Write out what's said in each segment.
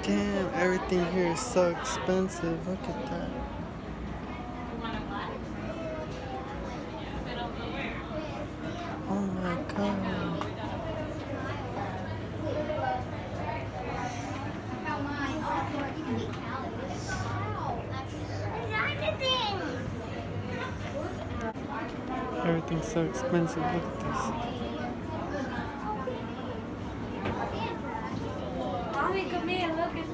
Damn, everything here is so expensive. Look at that. Oh my god. Everything's so expensive. Look at this. Mommy, come here. Look, it's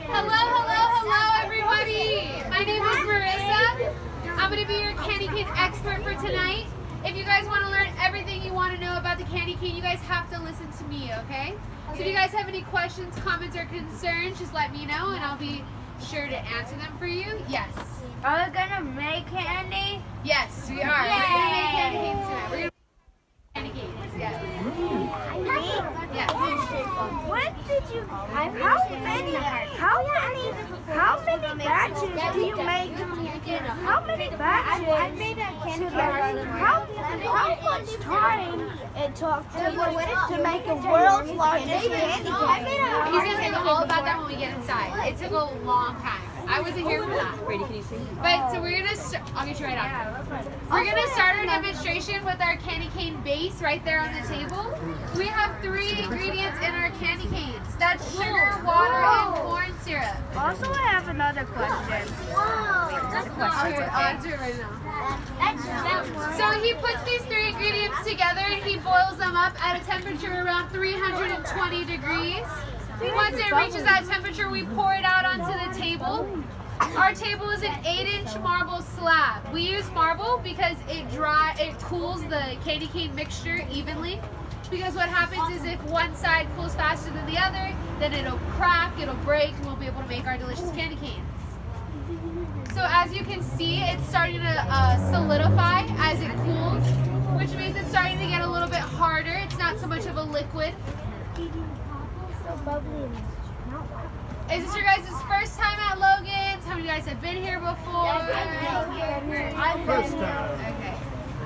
Hello, everybody. My name is Marissa. I'm going to be your candy cane expert for tonight. If you guys want to learn everything you want to know about the candy cane, you guys have to listen to me, okay? So if you guys have any questions, comments, or concerns, just let me know and I'll be sure to answer them for you. Yes. Are we gonna make candy? Yes, we are. We're going to make candy canes tonight. We're going to make candy canes, yes. Yes. What did you? How many batches do you make? How many batches? I made a candy cane. How much time it took to make the world's largest candy cane? He's going to tell you all about that when we get inside. It took a long time. I wasn't here for that. Brady, can you see? But so we're gonna I'll get you right after. We're gonna start our demonstration with our candy cane base right there on the table. We have 3 ingredients in our candy canes. That's sugar, water, and corn syrup. Also, I have another question. I'll answer it right now. So he puts these 3 ingredients together and he boils them up at a temperature around 320 degrees. Once it reaches that temperature, we pour it out onto the table. Our table is an 8-inch marble slab. We use marble because it cools the candy cane mixture evenly. Because what happens is if one side cools faster than the other, then it'll crack, it'll break, and we'll be able to make our delicious candy canes. So as you can see, it's starting to solidify as it cools, which means it's starting to get a little bit harder. It's not so much of a liquid. Is this your guys' first time at Logan's? How many of you guys have been here before? First time. Okay.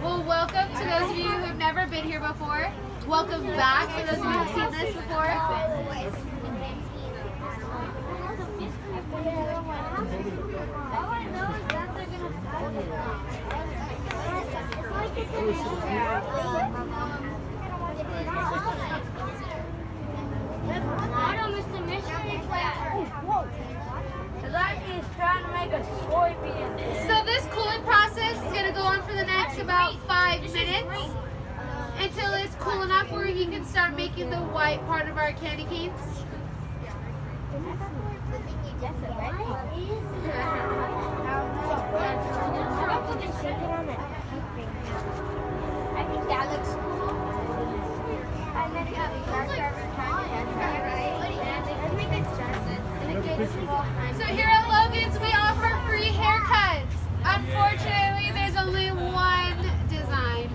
Well, welcome to those of you who have never been here before. Welcome back for those of you who have seen this before. So this cooling process is going to go on for the next about 5 minutes until it's cool enough where he can start making the white part of our candy canes. I think that looks cool. And then So here at Logan's, we offer free haircuts. Unfortunately, there's only one design.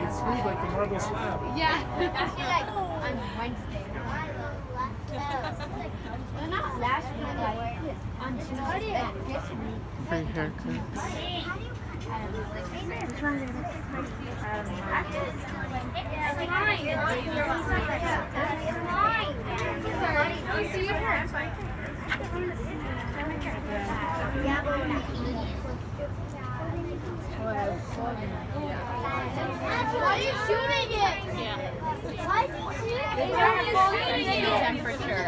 It's smooth like the marble slab. Yeah. On Wednesday. Not last week, like on Tuesday. Free haircuts. Why are you shooting it? Why is he shooting it? Temperature.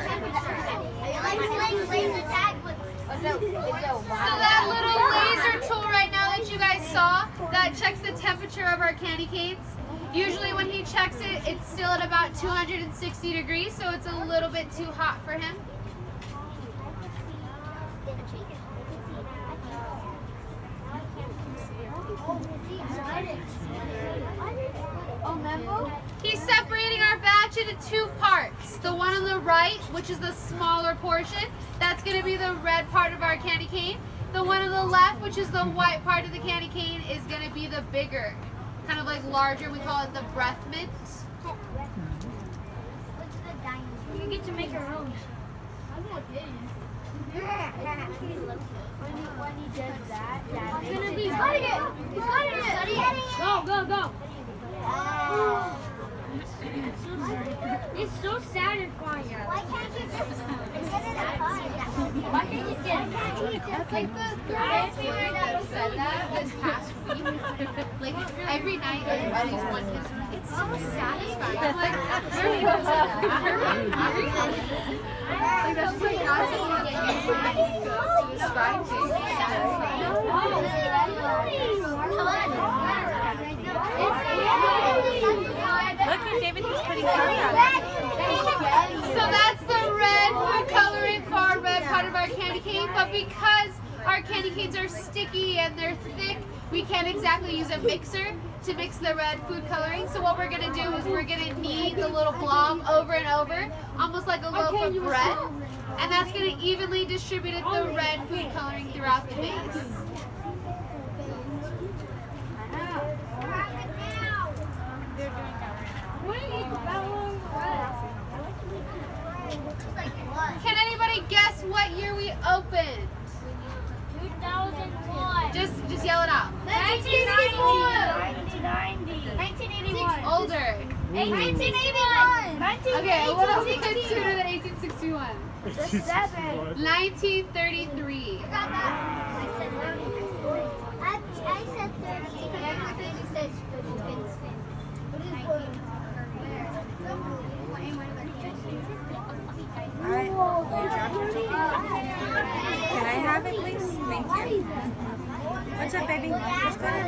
So that little laser tool right now that you guys saw, that checks the temperature of our candy canes. Usually when he checks it, it's still at about 260 degrees, so it's a little bit too hot for him. He's separating our batch into two parts. The one on the right, which is the smaller portion, that's going to be the red part of our candy cane. The one on the left, which is the white part of the candy cane, is going to be the bigger, kind of like larger. We call it the breath mint. You get to make your own. When he does that, he's cutting it! He's cutting it! Go! It's so satisfying. Why can't you just Why can't you get it? That's like the third family that said that this past week. Like every night, everybody's wanting. It's so satisfying. I'm like, like that's just like not something that you describe to. Look at David, he's putting color on it. So that's the red food coloring for our red part of our candy cane, but because our candy canes are sticky and they're thick, we can't exactly use a mixer to mix the red food coloring. So what we're going to do is we're going to knead the little blob over and over, almost like a loaf of bread, and that's going to evenly distribute the red food coloring throughout the base. Can anybody guess what year we opened? 2001. Just yell it out. 1990. 1981. Older. 1981. Okay, what else is sooner than 1861? The 7. 1933. I said 13. Everything says 15. Alright, you drop your ticket. Can I have it, please? Thank you. What's up, baby? Let's go ahead.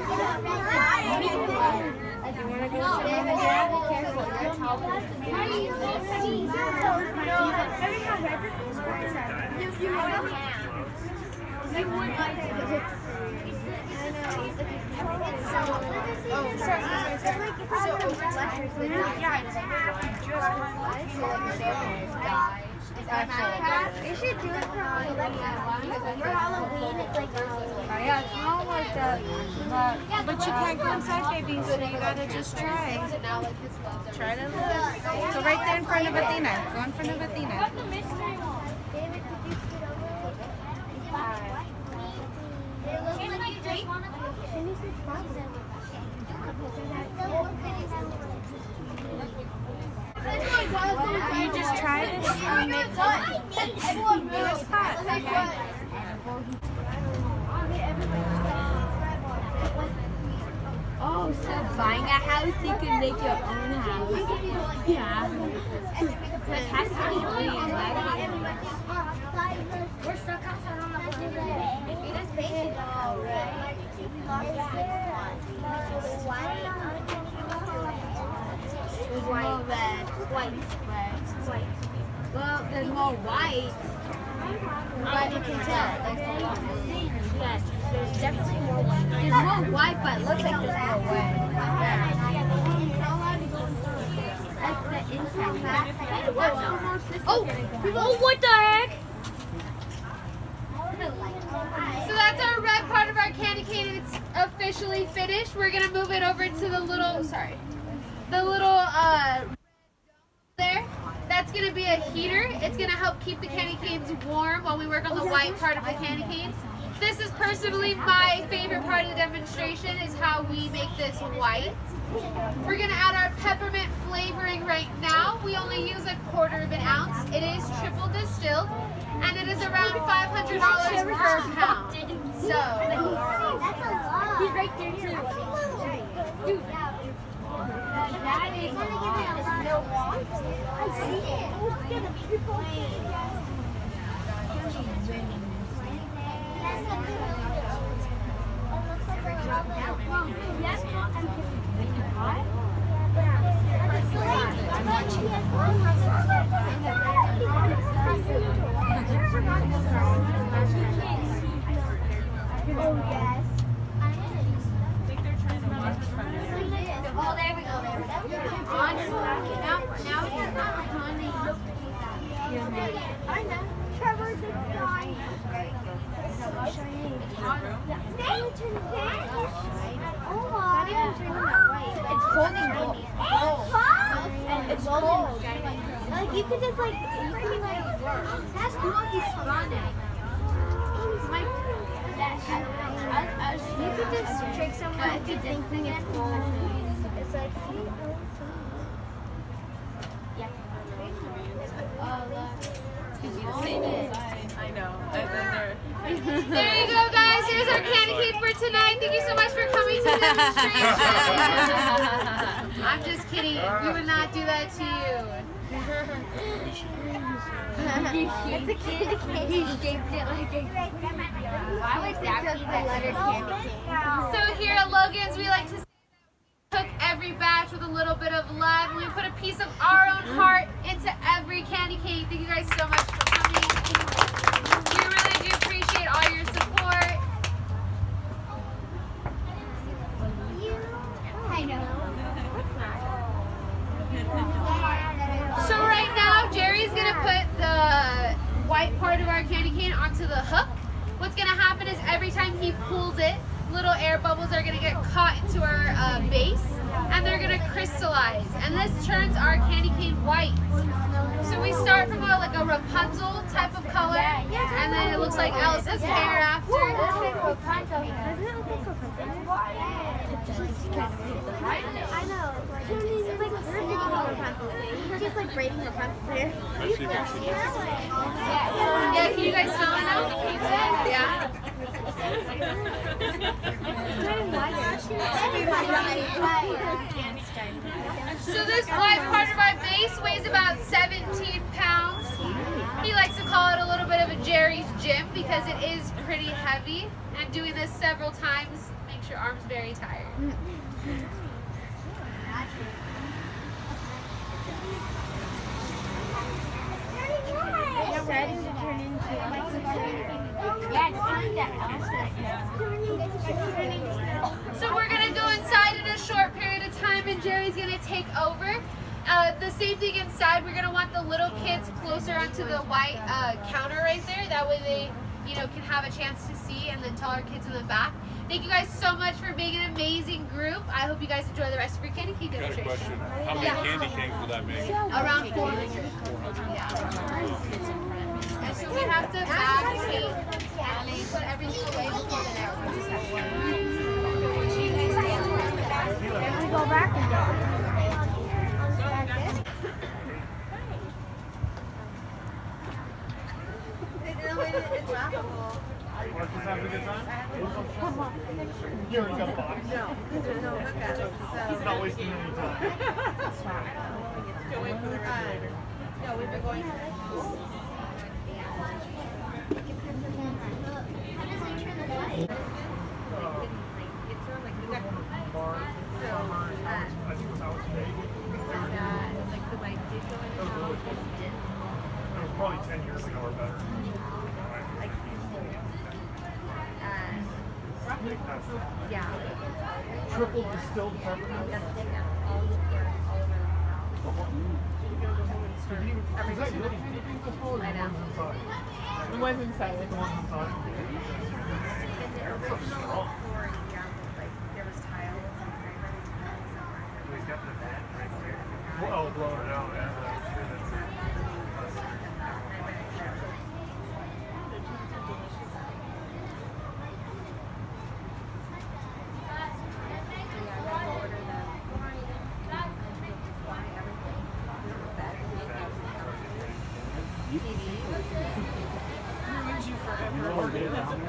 You want to go sit over there? You should do it for Halloween. It's like Yeah, it's not like that. But you can't go inside, baby, so you gotta just try. Try to look. So right there in front of Athena. Go in front of Athena. You just try this and make this hot, okay? oh, so buying a house, you can make your own house. Yeah. But it has to be clean, right? We're stuck outside on the it is basic. There's more red. White. Well, there's more white. But you can tell. Yes, there's definitely more white. There's more white, but it looks like there's more red. That's the inside. Oh, what the heck? So that's our red part of our candy cane, and it's officially finished. We're gonna move it over to the little, there. That's gonna be a heater. It's gonna help keep the candy canes warm while we work on the white part of the candy cane. This is personally my favorite part of the demonstration, is how we make this white. We're gonna add our peppermint flavoring right now. We only use 1/4 of an ounce. It is triple distilled, and it is around $500 per pound. So, That's a lot. He's right there too. Dude. That is a lot. I see it. It's gonna be I know. Trevor's inside. Oh my. It's holding gold. It's gold. Like you could just like, you can like, that's cool if he's running. You could just trick someone into thinking it's gold. It's like, yeah. I know. There you go, guys. Here's our candy cane for tonight. Thank you so much for coming to the demonstration. I'm just kidding. We would not do that to you. It's a candy cane. He shaped it like a. Why was that the letter candy cane? So here at Logan's, we like to say that we cook every batch with a little bit of love, and we put a piece of our own heart into every candy cane. Thank you guys so much for coming. We really do appreciate all your support. I know. So right now, Jerry's gonna put the white part of our candy cane onto the hook. What's gonna happen is every time he pulls it, little air bubbles are gonna get caught into our base, and they're gonna crystallize. And this turns our candy cane white. So we start from like a Rapunzel type of color, and then it looks like Elsa's hair after. I know. It's like she's like braiding her pencil here. Yeah, can you guys smell it now? Yeah. So this white part of our base weighs about 17 pounds. He likes to call it a little bit of a Jerry's gym because it is pretty heavy. And doing this several times makes your arms very tired. Starting to turn into So we're gonna go inside in a short period of time, and Jerry's gonna take over. The same thing inside. We're gonna want the little kids closer onto the white counter right there. That way they, can have a chance to see, and the taller kids in the back. Thank you guys so much for being an amazing group. I hope you guys enjoy the rest of your candy cane I got a demonstration. question. How many candy canes will that make? Around 400. Yeah. And so we have to fabricate and put everything away before the next one. and we go back and go. It's laughable. Marcus having a good time? You already got a box. No, look at it. He's not wasting any time. Still waiting for the refrigerator. No, we've been going. It was probably 10 years ago or better. Yeah. Triple distilled peppermint. Is that really anything to hold? I know. The one's inside. The ones inside. They're so strong. There was tile. He's got the vat right there. Well, blowing it out, yeah.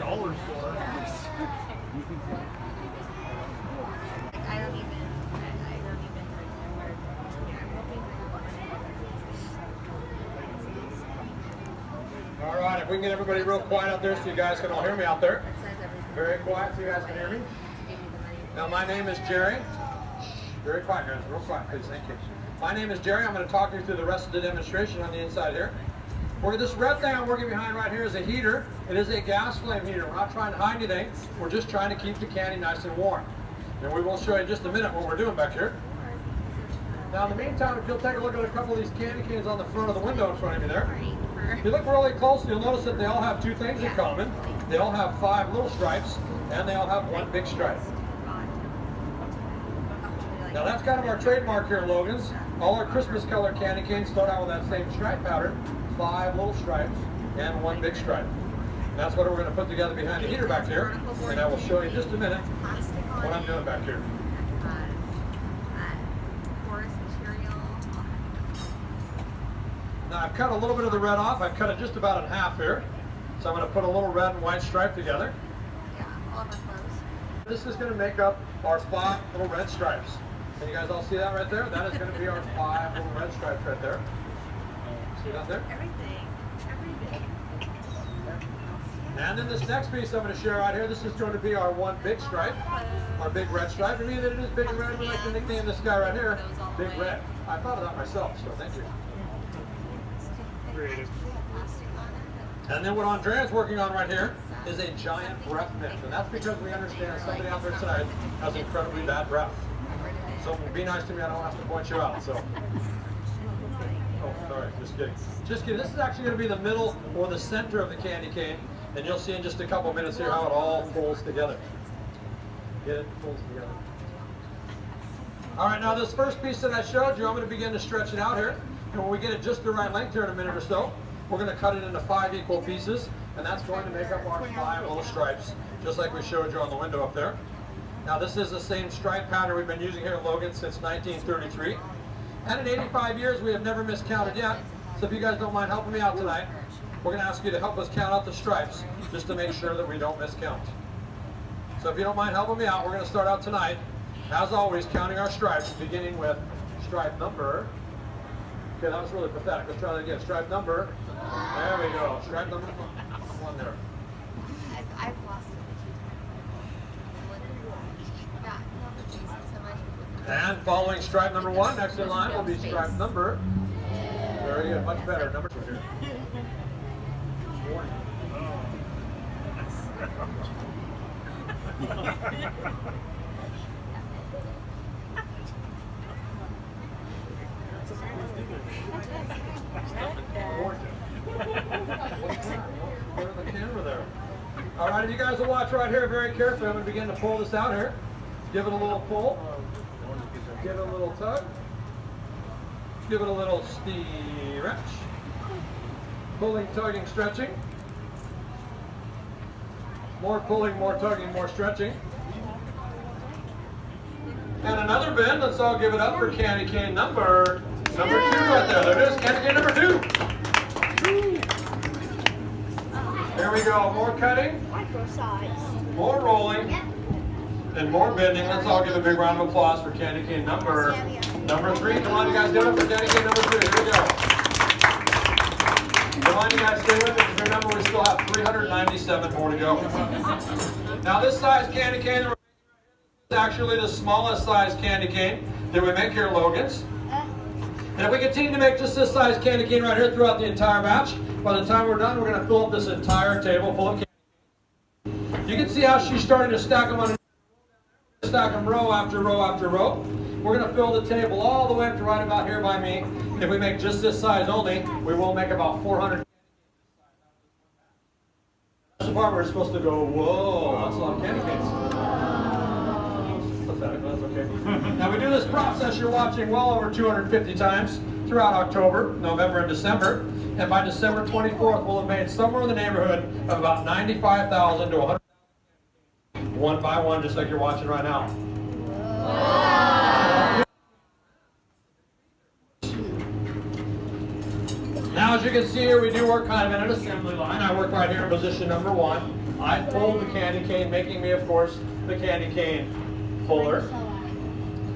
Dollar store. I don't even remember. All right, if we can get everybody real quiet out there so you guys can all hear me out there. Very quiet so you guys can hear me. Now, my name is Jerry. Very quiet, guys. Real quiet, please. Thank you. My name is Jerry. I'm going to talk you through the rest of the demonstration on the inside here. For this red thing I'm working behind right here is a heater. It is a gas flame heater. We're not trying to hide anything. We're just trying to keep the candy nice and warm. And we will show you in just a minute what we're doing back here. Now in the meantime, if you'll take a look at a couple of these candy canes on the front of the window in front of you there. If you look really close, you'll notice that they all have two things in common. They all have 5 little stripes, and they all have 1 big stripe. Now that's kind of our trademark here at Logan's. All our Christmas colored candy canes start out with that same stripe pattern, 5 little stripes and 1 big stripe. And that's what we're going to put together behind the heater back here, and I will show you in just a minute what I'm doing back here. Now I've cut a little bit of the red off. I've cut it just about in half here. So I'm going to put a little red and white stripe together. This is going to make up our 5 little red stripes. Can you guys all see that right there? That is going to be our 5 little red stripes right there. See that there? And then this next piece I'm going to share right here, this is going to be our 1 big stripe, our big red stripe. I mean that it is big red, we like to nickname this guy right here, Big Red. I thought of that myself, so thank you. Creative. And then what Andrea's working on right here is a giant breath mint. And that's because we understand somebody out there tonight has incredibly bad breath. So be nice to me, I don't have to point you out. So. Oh, sorry, just kidding. Just kidding. This is actually going to be the middle or the center of the candy cane. And you'll see in just a couple minutes here how it all pulls together. Get it? Pulls together. All right, now this first piece that I showed you, I'm going to begin to stretch it out here. And when we get it just the right length here in a minute or so, we're going to cut it into 5 equal pieces. And that's going to make up our 5 little stripes, just like we showed you on the window up there. Now this is the same stripe pattern we've been using here at Logan since 1933. And in 85 years, we have never miscounted yet. So if you guys don't mind helping me out tonight, we're going to ask you to help us count out the stripes just to make sure that we don't miscount. So if you don't mind helping me out, we're going to start out tonight, as always, counting our stripes, beginning with stripe number. Okay, that was really pathetic. Let's try that again. Stripe number. There we go. Stripe number 1 there. I've lost it. And following stripe number 1, next in line will be stripe number. Very good. Much better. Number 2 here. The camera there. All right, if you guys will watch right here very carefully, I'm going to begin to pull this out here. Give it a little pull. Give it a little tug. Give it a little stretch. Pulling, tugging, stretching. More pulling, more tugging, more stretching. And another bend. Let's all give it up for candy cane number 2 right there. There it is, candy cane number 2. There we go. More cutting, more rolling, and more bending. Let's all give a big round of applause for candy cane number 3. Come on, you guys, give it up for candy cane number 3. Here we go. Come on, you guys, stay with me. Remember, we still have 397 more to go. Now, this size candy cane that we're making is actually the smallest size candy cane that we make here at Logan's. And if we continue to make just this size candy cane right here throughout the entire batch, by the time we're done, we're going to fill up this entire table full of candy canes. You can see how she's starting to stack them on stack them row after row after row. We're going to fill the table all the way up to right about here by me. If we make just this size only, we will make about 400. That's the part where we're supposed to go, whoa, that's a lot of candy canes. Pathetic, that's okay. Now we do this process you're watching well over 250 times throughout October, November, and December. And by December 24th, we'll have made somewhere in the neighborhood of about 95,000 to 100,000 one by one, just like you're watching right now. Now, as you can see here, we do work kind of in an assembly line. I work right here in position number 1. I pull the candy cane, making me, of course, the candy cane puller.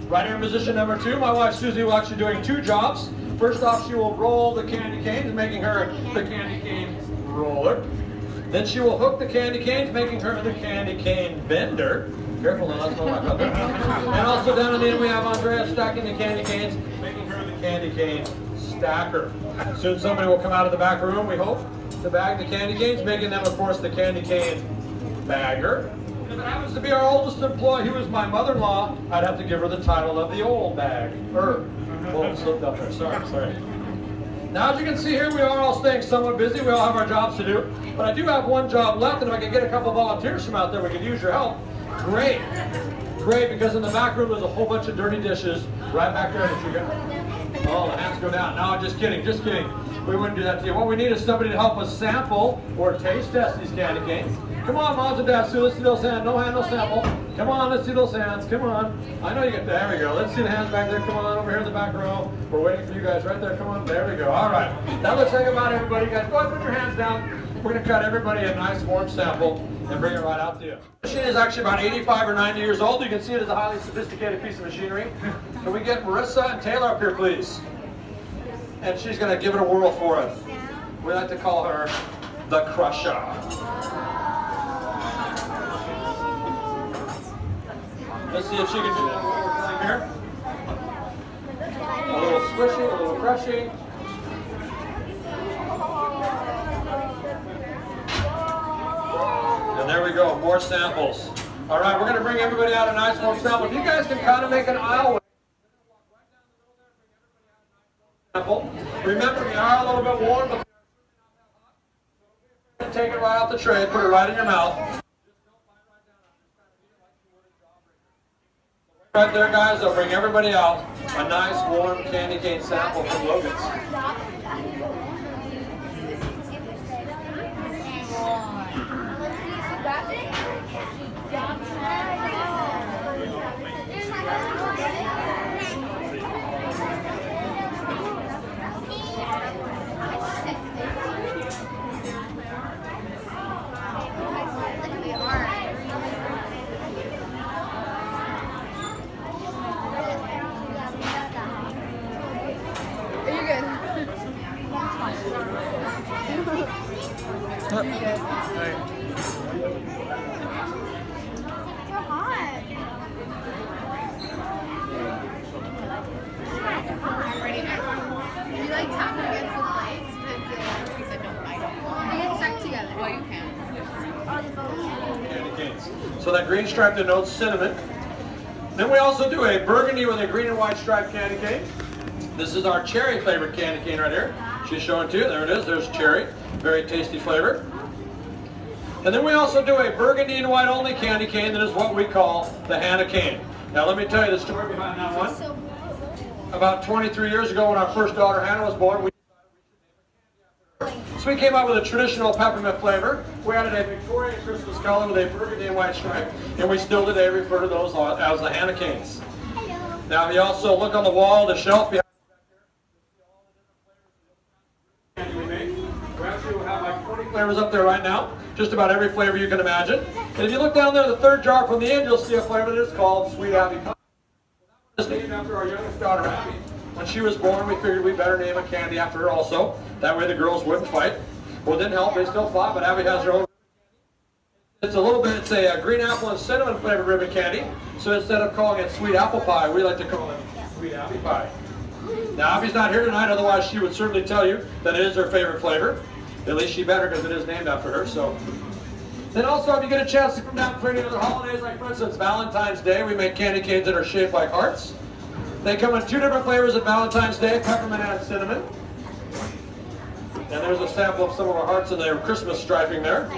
Right here in position number 2, my wife Susie will actually doing 2 jobs. First off, she will roll the candy canes, making her the candy cane roller. Then she will hook the candy canes, making her the candy cane bender. Careful now, that's not my there. And also down in the end, we have Andrea stacking the candy canes, making her the candy cane stacker. Soon somebody will come out of the back room, we hope, to bag the candy canes, making them, of course, the candy cane bagger. If it happens to be our oldest employee, who is my mother-in-law, I'd have to give her the title of the old bagger. Whoa, slipped up there. Sorry. Now, as you can see here, we are all staying somewhat busy. We all have our jobs to do. But I do have one job left, and if I can get a couple volunteers from out there, we could use your help. Great, because in the back room there's a whole bunch of dirty dishes right back there that you got. Oh, the hands go down. No, just kidding. We wouldn't do that to you. What we need is somebody to help us sample or taste test these candy canes. Come on, moms and dads, let's see those hands. No hand, no sample. Come on, let's see those hands. Come on. I know you get there. We go. Let's see the hands back there. Come on, over here in the back row. We're waiting for you guys right there. Come on. There we go. All right. Now let's think about everybody. Guys, go ahead and put your hands down. We're going to cut everybody a nice warm sample and bring it right out to you. The machine is actually about 85 or 90 years old. You can see it is a highly sophisticated piece of machinery. Can we get Marissa and Taylor up here, please? And she's going to give it a whirl for us. We like to call her the Crusher. Let's see if she can do that while we're playing here. A little squishing, a little crushing. And there we go, more samples. All right, we're going to bring everybody out a nice warm sample. If you guys can kind of make an aisle. Remember, we are a little bit warm, but take it right out the tray, put it right in your mouth. Right there, guys, they'll bring everybody out a nice warm candy cane sample from Logan's. So that green stripe denotes cinnamon. Then we also do a burgundy with a green and white striped candy cane. This is our cherry flavored candy cane right here. She's showing to you. There it is. There's cherry. Very tasty flavor. And then we also do a burgundy and white only candy cane that is what we call the Hannah cane. Now let me tell you the story behind that one. About 23 years ago when our first daughter Hannah was born, so we came up with a traditional peppermint flavor. We added a Victorian Christmas color with a burgundy and white stripe, and we still today refer to those as the Hannah canes. Now if you also look on the wall, the shelf behind we actually have like 20 flavors up there right now, just about every flavor you can imagine. And if you look down there, the third jar from the end, you'll see a flavor that is called Sweet Abby Pie. It's named after our youngest daughter, Abby. When she was born, we figured we better name a candy after her also. That way the girls wouldn't fight. Well, it didn't help, they still fought, but Abby has her own. It's a green apple and cinnamon flavored ribbon candy. So instead of calling it Sweet Apple Pie, we like to call it Sweet Abby Pie. Now, Abby's not here tonight, otherwise she would certainly tell you that it is her favorite flavor. At least she better, because it is named after her. So, then also, if you get a chance to come down for any other holidays, like for instance Valentine's Day, we make candy canes that are shaped like hearts. They come in 2 different flavors at Valentine's Day, peppermint and cinnamon. And there's a sample of some of our hearts in their Christmas striping there.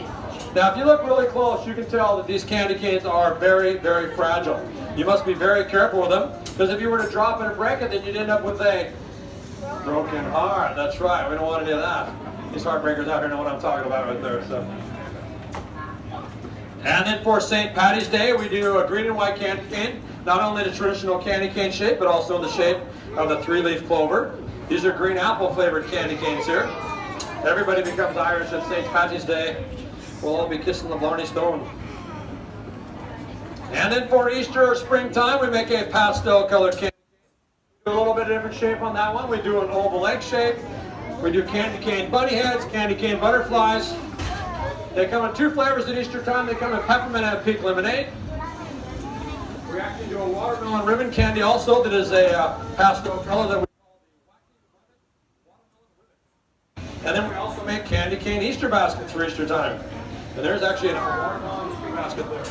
Now, if you look really close, you can tell that these candy canes are very, very fragile. You must be very careful with them, because if you were to drop it and break it, then you'd end up with a broken heart. That's right, we don't want to do that. These heartbreakers out here know what I'm talking about right there. So. And then for St. Patty's Day, we do a green and white candy cane. Not only the traditional candy cane shape, but also in the shape of the 3-leaf clover. These are green apple flavored candy canes here. Everybody becomes Irish at St. Patty's Day. We'll all be kissing the Blarney Stone. And then for Easter or springtime, we make a pastel colored candy cane. A little bit of different shape on that one. We do an oval egg shape. We do candy cane bunny heads, candy cane butterflies. They come in 2 flavors at Easter time. They come in peppermint and pink lemonade. We actually do a watermelon ribbon candy also that is a pastel color that we call the watermelon ribbon. And then we also make candy cane Easter baskets for Easter time. And there's actually a watermelon Easter basket there.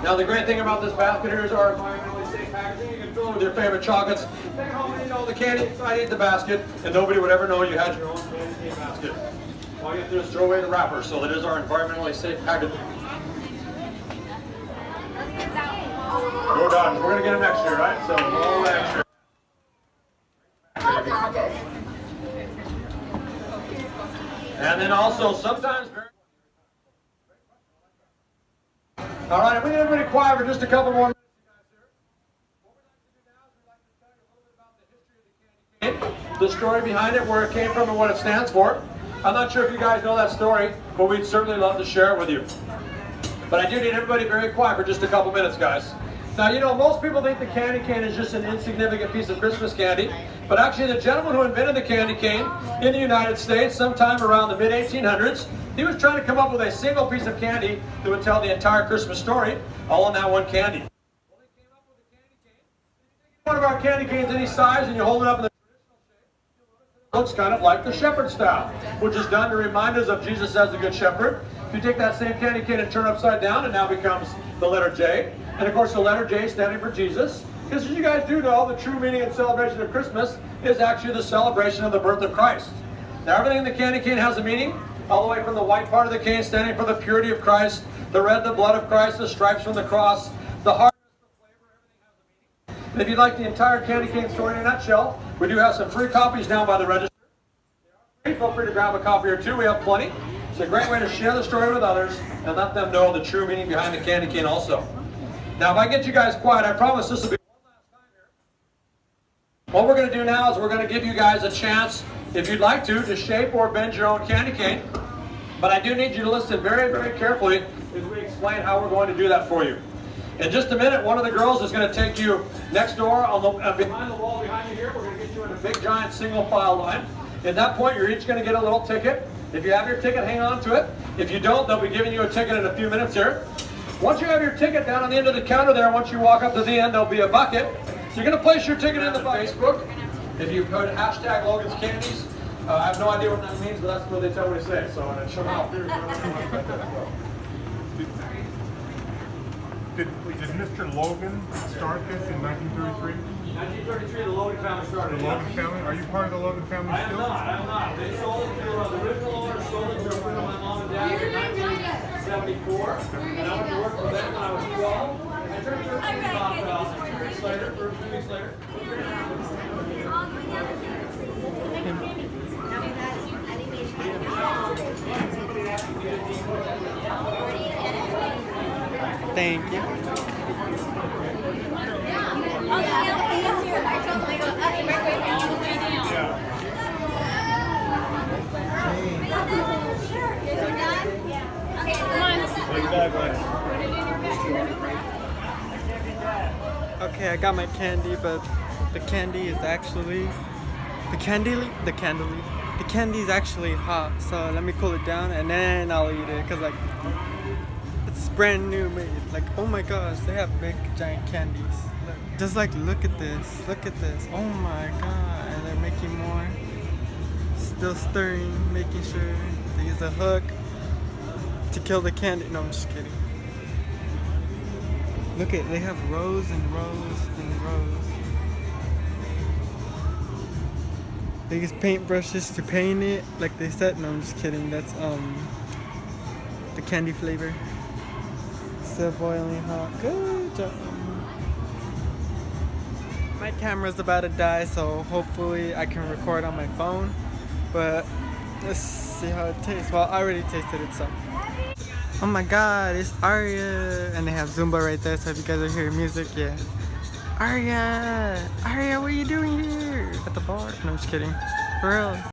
Now the great thing about this basket here is our environmentally safe packaging. magazine. You can fill it with your favorite chocolates. Take home and eat all the candy inside, eat the basket, and nobody would ever know you had your own candy cane basket. All you have to do is throw away the wrapper, so that is our environmentally safe packaging. Go Dodgers. We're going to get them next year, right? So, all next year. And then also, sometimes all right, if we get everybody quiet for just a couple more minutes, you guys here. What we'd like to do now is we'd like to tell you a little bit about the history of the candy cane, the story behind it, where it came from and what it stands for. I'm not sure if you guys know that story, but we'd certainly love to share it with you. But I do need everybody very quiet for just a couple minutes, guys. Now, you know, most people think the candy cane is just an insignificant piece of Christmas candy, but actually the gentleman who invented the candy cane in the United States sometime around the mid-1800s, he was trying to come up with a single piece of candy that would tell the entire Christmas story, all in that one candy. Well, they came up with a candy cane. You take one of our candy canes any size and you hold it up in the traditional shape, you'll notice that it looks kind of like the shepherd style, which is done to remind us of Jesus as the good shepherd. If you take that same candy cane and turn it upside down, it now becomes the letter J. And of course the letter J standing for Jesus. Because as you guys do know, the true meaning and celebration of Christmas is actually the celebration of the birth of Christ. Now everything in the candy cane has a meaning, all the way from the white part of the cane standing for the purity of Christ, the red, the blood of Christ, the stripes from the cross, the hardness, the flavor, everything has a meaning. And if you'd like the entire candy cane story in a nutshell, we do have some free copies down by the register. They are free. Feel free to grab a copy or two. We have plenty. It's a great way to share the story with others and let them know the true meaning behind the candy cane also. Now, if I get you guys quiet, I promise this will be one last time here. What we're going to do now is we're going to give you guys a chance, if you'd like to shape or bend your own candy cane. But I do need you to listen very, very carefully as we explain how we're going to do that for you. In just a minute, one of the girls is going to take you next door on the, behind the wall behind you here. We're going to get you in a big, giant single file line. At that point, you're each going to get a little ticket. If you have your ticket, hang on to it. If you don't, they'll be giving you a ticket in a few minutes here. Once you have your ticket down on the end of the counter there, once you walk up to the end, there'll be a bucket. You're going to place your ticket in the Facebook. If you put hashtag Logan's Candies, I have no idea what that means, but that's what they tell me to say. So I'm going to show out. Did Mr. Logan start this in 1933? 1933, the Logan family started. The Logan family? Are you part of the Logan family still? I am not. They sold it to, the original owner sold it to a friend of my mom and dad in 1974. And I went to work for them when I was 12. And I turned 13 about 2 weeks later, 2 weeks later. Thank you. Okay, I got my candy, but the candy is actually the candy is actually hot. So let me cool it down and then I'll eat it, cause like it's brand new made. Like, oh my gosh, they have big giant candies. Look, just like look at this. Oh my god, and they're making more. Still stirring, making sure they use a hook to kill the candy. No, I'm just kidding. Look at, they have rows and rows and rows. They use paintbrushes to paint it, like they said. No, I'm just kidding. That's the candy flavor. Still boiling hot. Good job. My camera's about to die, so hopefully I can record on my phone. But let's see how it tastes. Well, I already tasted it, so. Oh my god, it's Aria. And they have Zumba right there, so if you guys are hearing music, yeah. Aria, what are you doing here? At the bar? No, I'm just kidding. For real.